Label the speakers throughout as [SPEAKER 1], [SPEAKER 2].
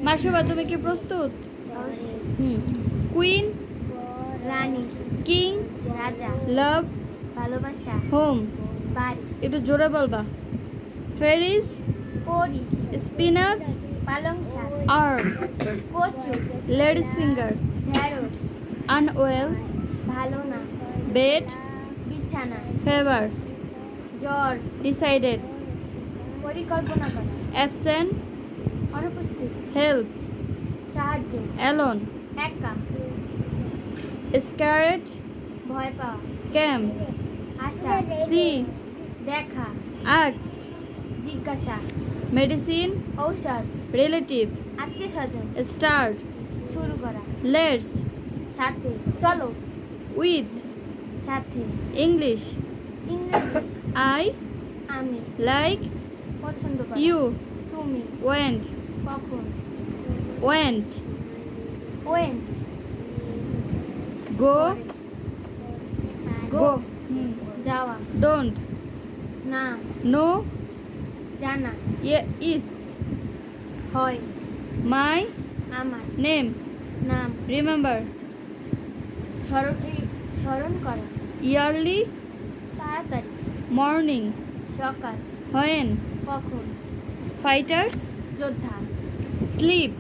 [SPEAKER 1] মাসুবা তুমি কি প্রস্তুত? কুইন
[SPEAKER 2] রানী,
[SPEAKER 1] কিং
[SPEAKER 2] রাজা,
[SPEAKER 1] লাভ
[SPEAKER 2] ভালোবাসা,
[SPEAKER 1] হোম
[SPEAKER 2] বাড়ি,
[SPEAKER 1] একটু জোরে বলবা। ফেরিস
[SPEAKER 2] পরি,
[SPEAKER 1] স্পিনাচ
[SPEAKER 2] পালং শাক,
[SPEAKER 1] আর্ম
[SPEAKER 2] কচু,
[SPEAKER 1] লেডিস ফিঙ্গার
[SPEAKER 2] ঢেঁড়স,
[SPEAKER 1] আনওয়েল
[SPEAKER 2] ভালো না,
[SPEAKER 1] বেড
[SPEAKER 2] বিছানা,
[SPEAKER 1] ফেভার
[SPEAKER 2] জ্বর,
[SPEAKER 1] ডিসাইডেড
[SPEAKER 2] পরিকল্পনা করা,
[SPEAKER 1] অ্যাবসেন্ট
[SPEAKER 2] অনুপস্থিত,
[SPEAKER 1] হেল্প
[SPEAKER 2] সাহায্য,
[SPEAKER 1] অ্যালোন
[SPEAKER 2] একা,
[SPEAKER 1] স্ক্যারেড
[SPEAKER 2] ভয় পাওয়া,
[SPEAKER 1] ক্যাম্প
[SPEAKER 2] আশা,
[SPEAKER 1] সি
[SPEAKER 2] দেখা,
[SPEAKER 1] আক্সড
[SPEAKER 2] জিজ্ঞাসা,
[SPEAKER 1] মেডিসিন
[SPEAKER 2] ঔষধ,
[SPEAKER 1] রিলেটিভ
[SPEAKER 2] আত্মীয় স্বজন,
[SPEAKER 1] স্টার্ট
[SPEAKER 2] শুরু করা,
[SPEAKER 1] লেটস
[SPEAKER 2] সাথে, চলো,
[SPEAKER 1] উইথ
[SPEAKER 2] সাথে,
[SPEAKER 1] ইংলিশ
[SPEAKER 2] ইংরেজি,
[SPEAKER 1] আই
[SPEAKER 2] আমি,
[SPEAKER 1] লাইক
[SPEAKER 2] পছন্দ করা,
[SPEAKER 1] ইউ
[SPEAKER 2] তুমি,
[SPEAKER 1] ওয়েন্ট
[SPEAKER 2] কখন,
[SPEAKER 1] ওয়েন্ট
[SPEAKER 2] ওয়েন,
[SPEAKER 1] গো গো
[SPEAKER 2] যাওয়া,
[SPEAKER 1] ডোন্ট
[SPEAKER 2] না,
[SPEAKER 1] নো
[SPEAKER 2] জানা,
[SPEAKER 1] ইস
[SPEAKER 2] হয়,
[SPEAKER 1] মাই
[SPEAKER 2] আমার,
[SPEAKER 1] নেম
[SPEAKER 2] নাম,
[SPEAKER 1] রিমেম্বার
[SPEAKER 2] স্মরণ করা,
[SPEAKER 1] ইয়ারলি
[SPEAKER 2] তাড়াতাড়ি,
[SPEAKER 1] মর্নিং
[SPEAKER 2] সকাল,
[SPEAKER 1] হোয়েন
[SPEAKER 2] কখন,
[SPEAKER 1] ফাইটার্স
[SPEAKER 2] যোদ্ধা,
[SPEAKER 1] স্লিপ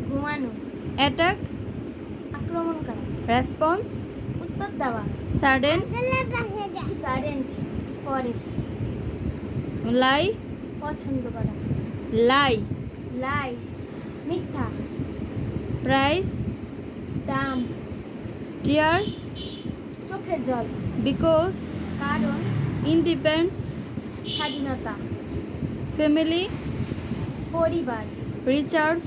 [SPEAKER 2] ঘুমানো,
[SPEAKER 1] অ্যাটাক
[SPEAKER 2] আক্রমণ করা,
[SPEAKER 1] রেসপন্স
[SPEAKER 2] উত্তর দেওয়া,
[SPEAKER 1] সাডেন
[SPEAKER 2] সাইলেন্ট, পরে,
[SPEAKER 1] লাই
[SPEAKER 2] পছন্দ করা,
[SPEAKER 1] লাই
[SPEAKER 2] লাই, মিথ্যা,
[SPEAKER 1] প্রাইস
[SPEAKER 2] দাম,
[SPEAKER 1] টিয়ার্স
[SPEAKER 2] চোখের জল,
[SPEAKER 1] বিকজ
[SPEAKER 2] কারণ,
[SPEAKER 1] ইন্ডিপেন্ডস
[SPEAKER 2] স্বাধীনতা,
[SPEAKER 1] ফ্যামিলি
[SPEAKER 2] পরিবার,
[SPEAKER 1] রিচার্জ